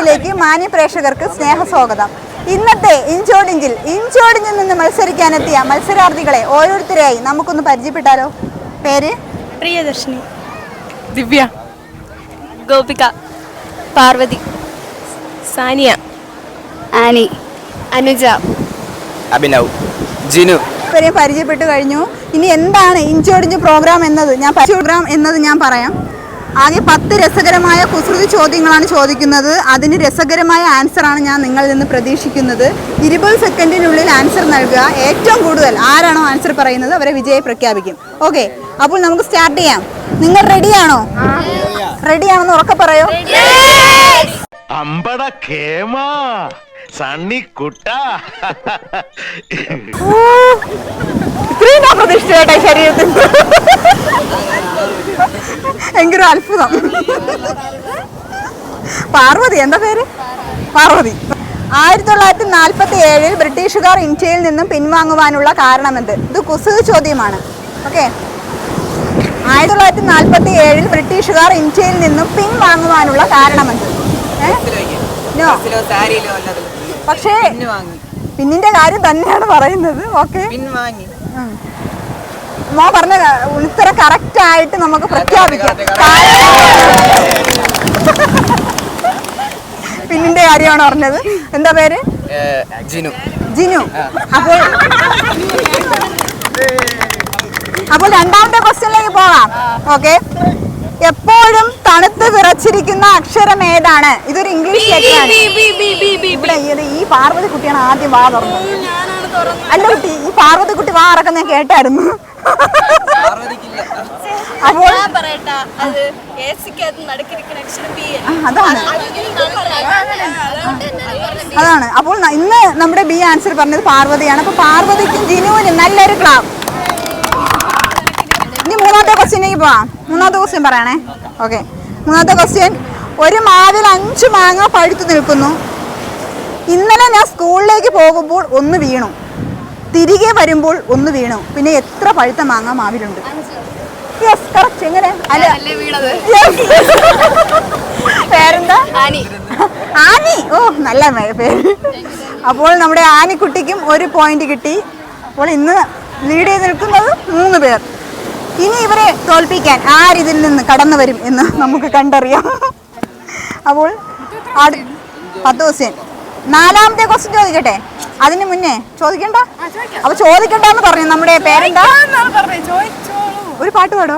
ക്ലാസ്സിലേക്ക് മാന്യ പ്രേക്ഷകർക്ക് സ്നേഹസ്വാഗതം. ഇന്നത്തെ ഇഞ്ചോടിഞ്ചിൽ നിന്ന് മത്സരിക്കാനെത്തിയ മത്സരാർത്ഥികളെ ഓരോരുത്തരെയായി നമുക്കൊന്ന് പരിചയപ്പെട്ടാലോ? പേര്? പ്രിയദർശിനി, ദിവ്യ, ഗോപിക, പാർവതി, സാനിയ, ആനി, അനുജ, അഭിനവ്, ജിനു. ഇവരെ പരിചയപ്പെട്ടു കഴിഞ്ഞു. ഇനി എന്താണ് ഇഞ്ചോടിഞ്ച് പ്രോഗ്രാം എന്നത് ഞാൻ പറയാം. ആകെ 10 രസകരമായ കുസൃതി ചോദ്യങ്ങളാണ് ചോദിക്കുന്നത്. അതിന് രസകരമായ ആൻസറാണ് ഞാൻ നിങ്ങളിൽ നിന്ന് പ്രതീക്ഷിക്കുന്നത്. 20 സെക്കൻഡിനുള്ളിൽ ആൻസർ നൽകുക. ഏറ്റവും കൂടുതൽ ആരാണോ ആൻസർ പറയുന്നത് അവരെ വിജയം പ്രഖ്യാപിക്കും. ഓക്കെ, അപ്പോൾ നമുക്ക് സ്റ്റാർട്ട് ചെയ്യാം. നിങ്ങൾ റെഡിയാണോ? റെഡിയാണെന്ന് ഉറക്കെ പറയോ? ഇത്രയും പ്രതീക്ഷിച്ചേട്ടെ ശരീരത്തിൽ. ഭയങ്കര അത്ഭുതം. പാർവതി, എന്താ പേര്? പാർവതി. 1947 ബ്രിട്ടീഷുകാർ ഇന്ത്യയിൽ നിന്നും പിൻവാങ്ങുവാനുള്ള കാരണമെന്ത്? ഇത് കുസൃതി ചോദ്യമാണ്. ഓക്കെ, 1947 ബ്രിട്ടീഷുകാർ ഇന്ത്യയിൽ നിന്നും പിൻവാങ്ങുവാനുള്ള കാരണമെന്ത്? പക്ഷേ പിന്നിന്റെ കാര്യം തന്നെയാണ് പറയുന്നത്. ഓക്കെ, മോ പറഞ്ഞ ഉത്തരം കറക്റ്റ് ആയിട്ട് നമുക്ക് പ്രഖ്യാപിക്കാം. പിന്നിന്റെ കാര്യമാണ് പറഞ്ഞത്. എന്താ പേര്? ജിനു. ജിനു. അപ്പോൾ രണ്ടാമത്തെ ക്വസ്റ്റ്യനിലേക്ക് പോകാം. ഓക്കെ, എപ്പോഴും തണുത്ത് വിറച്ചിരിക്കുന്ന അക്ഷരം ഏതാണ്? ഇതൊരു ഇംഗ്ലീഷ് ലെറ്ററാണ്. ഇവിടെ ഈ പാർവതി കുട്ടിയാണ് ആദ്യം വാ തുറന്നത്. അല്ല കുട്ടി, ഈ പാർവതി കുട്ടി വാ ഇറക്കുന്ന ഞാൻ കേട്ടായിരുന്നു. അപ്പോൾ അതാണ്. അപ്പോൾ ഇന്ന് നമ്മുടെ ബി ആൻസർ പറഞ്ഞത് പാർവതിയാണ്. അപ്പൊ പാർവതിക്കും ജിനുവിനും നല്ലൊരു ക്ലാപ്പ്. ഇനി മൂന്നാമത്തെ ക്വസ്റ്റ്യനിലേക്ക് പോവാം. മൂന്നാമത്തെ ക്വസ്റ്റ്യൻ പറയണേ. ഓക്കെ, മൂന്നാമത്തെ ക്വസ്റ്റ്യൻ. ഒരു മാവിൽ 5 മാങ്ങ പഴുത്തു നിൽക്കുന്നു. ഇന്നലെ ഞാൻ സ്കൂളിലേക്ക് പോകുമ്പോൾ ഒന്ന് വീണു, തിരികെ വരുമ്പോൾ ഒന്ന് വീണു. പിന്നെ എത്ര പഴുത്ത മാങ്ങ മാവിലുണ്ട്? Yes, correct. എങ്ങനെ? പേരെന്താ? ആനി. ഓ, നല്ല പേര്. അപ്പോൾ നമ്മുടെ ആനിക്കുട്ടിക്കും 1 പോയിന്റ് കിട്ടി. അപ്പോൾ ഇന്ന് ലീഡ് ചെയ്ത് നിൽക്കുന്നത് 3 പേർ. ഇനി ഇവരെ തോൽപ്പിക്കാൻ ആരിതിൽ നിന്ന് കടന്നു വരും എന്ന് നമുക്ക് കണ്ടറിയാം. അപ്പോൾ 10 ക്വസ്റ്റ്യൻ. 4ാമത്തെ ക്വസ്റ്റ്യൻ ചോദിക്കട്ടെ? അതിന് മുന്നേ ചോദിക്കണ്ട. അപ്പൊ ചോദിക്കണ്ടെന്ന് പറഞ്ഞു. നമ്മുടെ പേരെന്താ? ഒരു പാട്ട് പാടോ?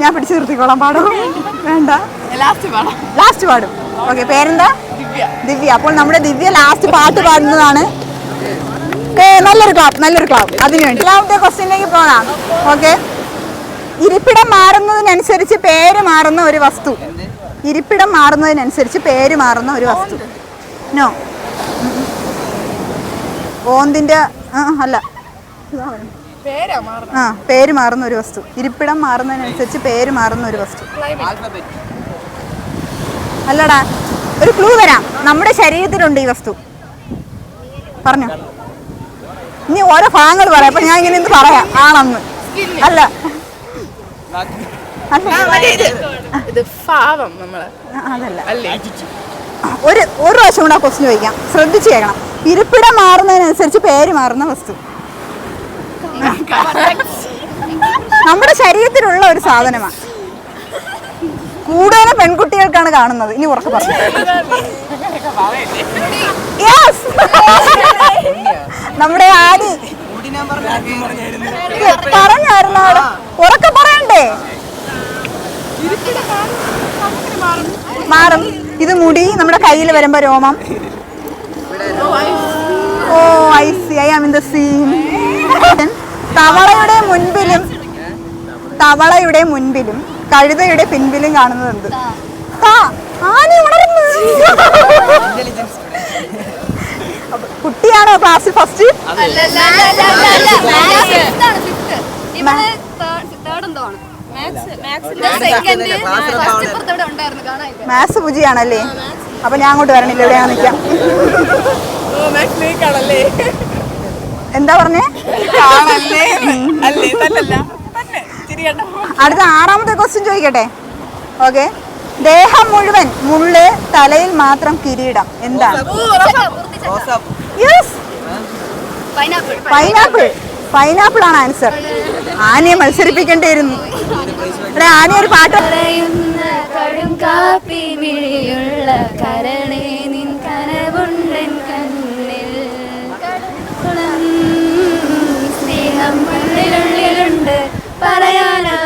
ഞാൻ പിടിച്ചു നിർത്തിക്കോളാം. പാടോ? വേണ്ട, ലാസ്റ്റ് പാടും. ഓക്കെ, പേരെന്താ? ദിവ്യ. അപ്പോൾ നമ്മുടെ ദിവ്യ ലാസ്റ്റ് പാട്ട് പാടുന്നതാണ്. നല്ലൊരു ക്ലാപ്പ് അതിനുവേണ്ടി. 4ാമത്തെ ക്വസ്റ്റ്യനിലേക്ക് പോകാം. ഓക്കെ, ഇരിപ്പിടം മാറുന്നതിനനുസരിച്ച് പേര് മാറുന്ന ഒരു വസ്തു. ഇരിപ്പിടം മാറുന്നതിനനുസരിച്ച് പേര് മാറുന്ന ഒരു വസ്തു. നോ, ഓന്തിന്റെ അല്ല, പേര് മാറുന്ന ഒരു വസ്തു. ഇരിപ്പിടം മാറുന്നതിനനുസരിച്ച് പേര് മാറുന്ന ഒരു വസ്തു. അല്ലടാ, ഒരു ക്ലൂ തരാം. നമ്മുടെ ശരീരത്തിലുണ്ട് ഈ വസ്തു. പറഞ്ഞോ. ഇനി ഓരോ ഭാഗങ്ങൾ പറയാം. അപ്പൊ ഞാൻ ഇങ്ങനെ എന്ത് പറയാം? ആണെന്ന് അല്ല, അതല്ല. ഒരു പ്രാവശ്യം കൂടെ ക്വസ്റ്റ്യൻ ചോദിക്കാം, ശ്രദ്ധിച്ചു കേൾക്കണം. ഇരിപ്പിടം മാറുന്നതിനനുസരിച്ച് പേര് മാറുന്ന വസ്തു. നമ്മുടെ ശരീരത്തിലുള്ള ഒരു സാധനമാണ്. കൂടുതലും പെൺകുട്ടികൾക്കാണ് കാണുന്നത്. ഇനി ഉറക്കെ പറഞ്ഞു. നമ്മുടെ ആനി പറഞ്ഞായിരുന്നു. ഉറക്കെ പറയണ്ടേ? മാറും. ഇത് മുടി, നമ്മുടെ കയ്യിൽ വരുമ്പോ രോമം. Oh, I see, I am in the scene. തവളയുടെ മുൻപിലും കഴുതയുടെ പിൻപിലും കാണുന്നത്. ആനി ഉണർന്നു. കുട്ടിയാണോ ക്ലാസ്സിൽ ഫസ്റ്റ്? മാത്സ് പൂജിയാണല്ലേ? അപ്പൊ ഞാൻ അങ്ങോട്ട് വരണില്ല, എവിടെയാ നിൽക്കാം. എന്താ പറഞ്ഞേ? അടുത്ത 6ാമത്തെ ക്വസ്റ്റ്യൻ ചോദിക്കട്ടെ? ഓക്കെ, ദേഹം മുഴുവൻ മുള്ള്, തലയിൽ മാത്രം കിരീടം. എന്താണ്? Yes, pineapple. പൈനാപ്പിൾ ആണ് ആൻസർ. ആനയെ മത്സരിപ്പിക്കേണ്ടിയിരുന്നു. ആന ഒരു പാട്ട്. കടും കാപ്പി വിഴിയുള്ള കരണേ നിൻ കനവുണ്ടൻ കണ്ണിൽ സ്നേഹം ഉള്ളിലുള്ളിലുണ്ട് പറയാനാ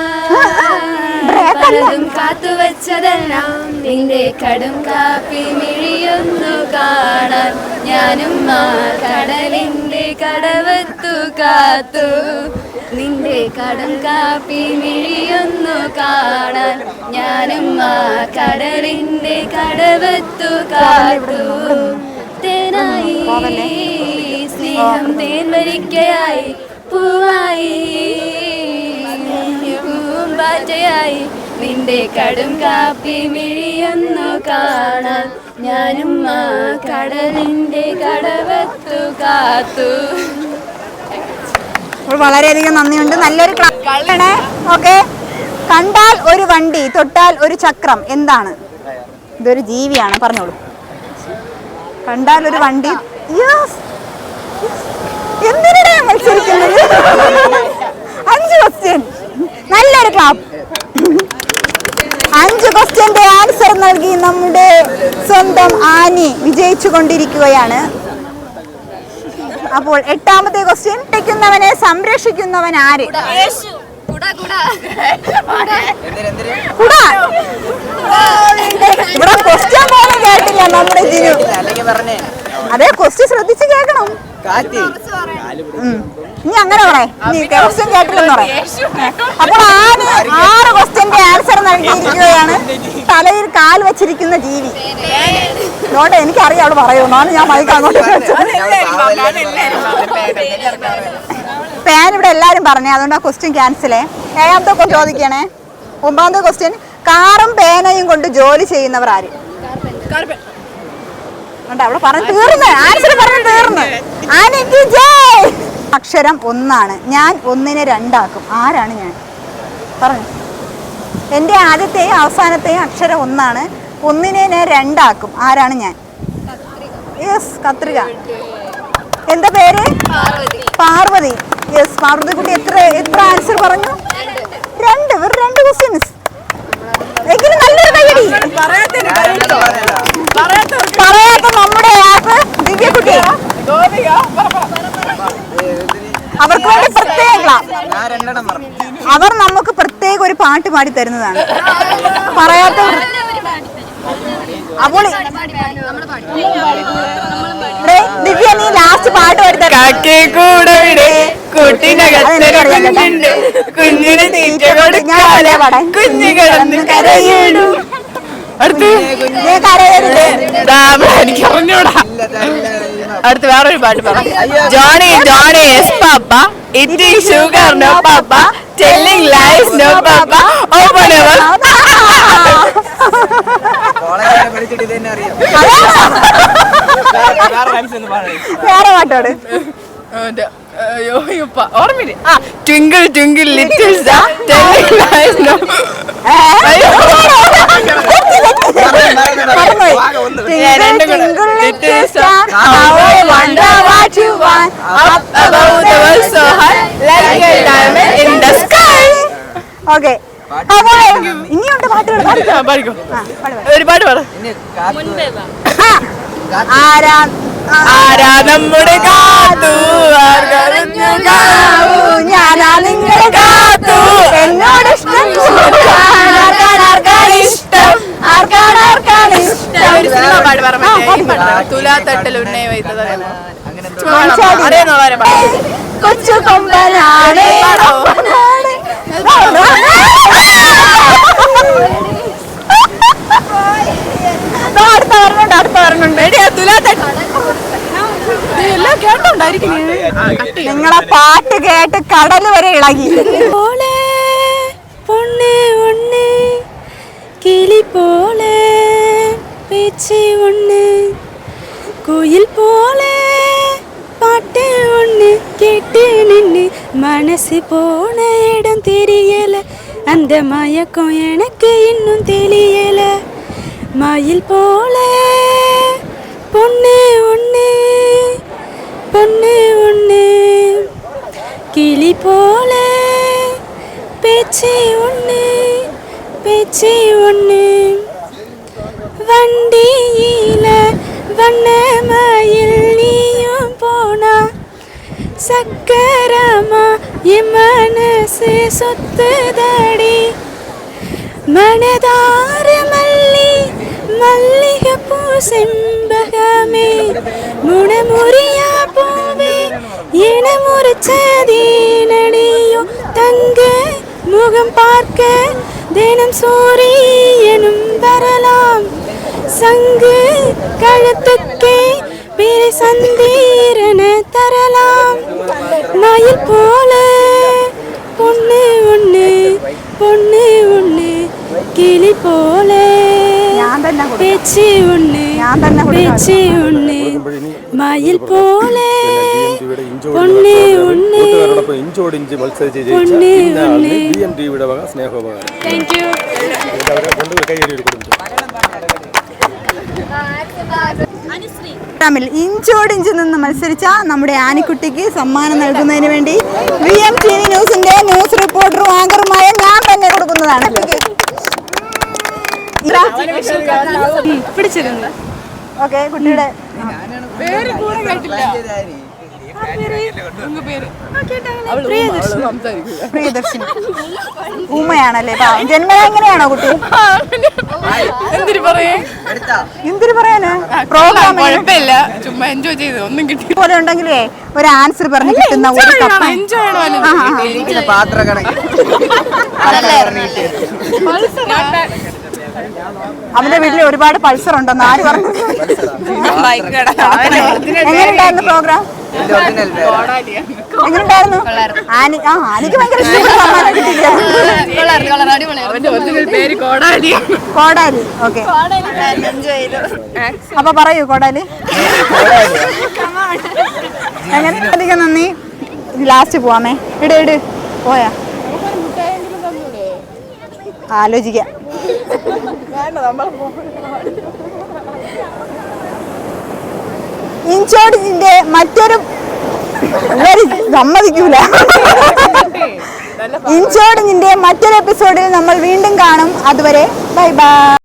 പലതും കാത്തുവച്ചതെല്ലാം നിന്റെ കടും കാപ്പി മിഴിയൊന്നു കാണാൻ ഞാനും ആ കടലിന്റെ കടവത്തു കാത്തു നിന്റെ കടും കാപ്പി മിഴിയൊന്നു കാണാൻ ഞാനും ആ കടലിന്റെ കടവത്തു കാത്തു തേനായി സ്നേഹം തേൻവരിക്കയായി പൂവായി പൂമ്പാറ്റയായി നിന്റെ കടും കാപ്പി മിഴിയൊന്നു കാണാൻ ഞാനും ആ കടലിന്റെ കടവത്തു കാത്തു. വളരെയധികം നന്ദിയുണ്ട്. നല്ലൊരു ക്ലാസ്. ഓക്കെ. കണ്ടാൽ ഒരു വണ്ടി, തൊട്ടാൽ ഒരു ചക്രം. എന്താണ്? ഇതൊരു ജീവിയാണ്. പറഞ്ഞോളൂ. കണ്ടാൽ ഒരു വണ്ടി. എന്തിനാ മത്സരിക്കുന്നത്? 5 ക്വസ്റ്റ്യൻ. നല്ലൊരു ക്ലാപ്പ്. 5 ക്വസ്റ്റ്യന്റെ ആൻസർ നൽകി നമ്മുടെ സ്വന്തം ആനി വിജയിച്ചു കൊണ്ടിരിക്കുകയാണ്. അപ്പോൾ 8ാമത്തെ ക്വസ്റ്റ്യൻ. ക്കുന്നവനെ സംരക്ഷിക്കുന്നവൻ ആര്? ഇവിടെ ക്വസ്റ്റ്യൻ പോലും കേട്ടില്ല നമ്മുടെ ജിനു. അതെ, ക്വസ്റ്റ്യൻ ശ്രദ്ധിച്ച് കേൾക്കണം. നീ അങ്ങനെ പറയേ, നീ ക്വസ്റ്റ്യൻ കേട്ടില്ലെന്ന് പറയാം. അപ്പോൾ 6 ക്വസ്റ്റ്യന്റെ ആൻസർ നൽകിയിരിക്കുകയാണ് തലയിൽ കാൽ വെച്ചിരിക്കുന്ന ജീവി. നോട്ടെ, എനിക്കറിയാം അവള് പറയുമെന്നാണ് ഞാൻ മൈക്ക് അങ്ങോട്ട് വെച്ചത്. പാൻ ഇവിടെ എല്ലാരും പറഞ്ഞേ, അതുകൊണ്ട് ആ ക്വസ്റ്റ്യൻ ക്യാൻസലേ. 7ാമത്തെ ചോദിക്കണേ. 9ാമത്തെ ക്വസ്റ്റ്യൻ. കാറും പേനയും കൊണ്ട് ജോലി ചെയ്യുന്നവർ ആര്? അവിടെ പറഞ്ഞു തീർന്ന്, ആൻസർ പറഞ്ഞു തീർന്ന്. അക്ഷരം 1 ഞാൻ 1നെ 2 ആക്കും. ആരാണ് ഞാൻ? പറഞ്ഞു. എൻ്റെ ആദ്യത്തെയും അവസാനത്തെയും അക്ഷരം 1, 1നെ ഞാൻ 2 ആക്കും. ആരാണ് ഞാൻ? യെസ്, കത്രിക. എന്താ പേര്? പാർവതി. യെസ്, പാർവതി കുട്ടി എത്ര ആൻസർ പറഞ്ഞു? 2. വെറും 2 ക്വസ്റ്റ്യൻസ്. എങ്കിലും നല്ലൊരു കൈയടി. പറയാത്ത നമ്മുടെ ആപ്പ് ദിവ്യക്കുട്ടി. അവർക്ക് വേണ്ടി പ്രത്യേക അവർ നമുക്ക് പ്രത്യേക ഒരു പാട്ട് പാടി തരുന്നതാണ്. പറയാത്ത അപ്പോൾ ദിവ്യ, നീ ലാസ്റ്റ് പാട്ട് പാടി അടുത്ത് വേറൊരു പാട്ട് പറ. Johnny Johnny yes papa, eating sugar no papa, telling lies no papa, open your. വേറെ പാട്ടോട്. ഓർമ്മയില്ല. Twinkle twinkle little star, telling lies no. Okay, ഇനിയുണ്ട് പാട്ടുകൾ. ഒരു പാട്ട് പാട. ആരാ നമ്മുടെ കാത്തു, ഞാനാ നിങ്ങളുടെ കാത്തു, എന്നോട് ഇഷ്ടം തുലാത്തട്ടൽ ഉണ്ണേ വൈത്തത് കൊച്ചു കൊമ്പനാണ്. അടുത്ത പറഞ്ഞുണ്ട്. നിങ്ങളെ പാട്ട് കേട്ട് കടൽ വരെ ഇളകി. പൊണ്ണേ ഒണ്ണേ കിളി പോലെ പേച്ച് ഒண்ணு, കുയിൽ പോലെ പാട്ട് ஒண்ணு கேட்டு நின்னு மனசு போன இடம் தெரியல, அந்த மயக்கம் எனக்கு இன்னும் தெரியல மயில் போல பொண்ணு ஒன்று பொண்ணு ஒன்று கிளி போல பேச்சு ஒன்று பேச்சு ஒன்று வண்டியில வண்ணமயில் நீயும் போனா சக்கரமா என் மனசு சொத்துதடி மனதார மல்லி மல்லிகைப்பூ செம்பகமே முனமுறியா பூவே என முறிச்சதீனடியோ தங்க முகம் பார்க்க தினம் சூரியனும் வரலாம் சங்கு கழுத்துக்கே பிறை சந்தீரன தரலாம் மயில் போல பொண்ணு ஒன்று பொண்ணு ஒன்று கிளி போல பேச்சு ஒன்று பேச்சு ஒன்று மயில் போல പൊണ്ണേ ഒന്നേ ഇഞ്ചോടിഞ്ച് മത്സരിച്ച് പൊണ്ണേ ഒന്നേ BMTയുടെ വക സ്നേഹോപകാരം. Thank you. ഇഞ്ചോടിഞ്ച് നിന്ന് മത്സരിച്ച നമ്മുടെ ആനിക്കുട്ടിക്ക് സമ്മാനം നൽകുന്നതിന് വേണ്ടി VMTV ന്യൂസിന്റെ ന്യൂസ് റിപ്പോർട്ടറും ആങ്കറുമായ ഞാൻ തന്നെ കൊടുക്കുന്നതാണ്. പിടിച്ചിരുന്നു. ഓക്കെ, കുട്ടിയുടെ പ്രിയദർശിനി ഉമ്മയാണല്ലേ? ജന്മന എങ്ങനെയാണോ കുട്ടി? എന്തിനു പറയേ? എന്തിനു പറയാന്? പ്രോഗ്രാം കുഴപ്പമില്ല, ചുമ്മാ എൻജോയ് ചെയ്ത് ഒന്നും കിട്ടി പോലെ ഉണ്ടെങ്കിലേ ഒരു ആൻസർ പറഞ്ഞ് കിട്ടുന്ന ഒരു കപ്പ് എൻജോയ് അവന്റെ വീട്ടിൽ ഒരുപാട് പൾസർ ഉണ്ടെന്ന് ആര് പറഞ്ഞു? എങ്ങനെയുണ്ടായിരുന്നു പ്രോഗ്രാം? എങ്ങനെയുണ്ടായിരുന്നു? ആനിക്ക് ഭയങ്കര കോടാലി. ഓക്കെ, അപ്പൊ പറയൂ കോടാലി. എങ്ങനെ? നന്ദി. ലാസ്റ്റ് പോവാമേ. ഇട് പോയാ ആലോചിക്കാം. ഇഞ്ചോടിന്റെ മറ്റൊരു സമ്മതിക്കൂല. ഇഞ്ചോടിന്റെ മറ്റൊരു എപ്പിസോഡിൽ നമ്മൾ വീണ്ടും കാണും. അതുവരെ ബൈ ബൈ.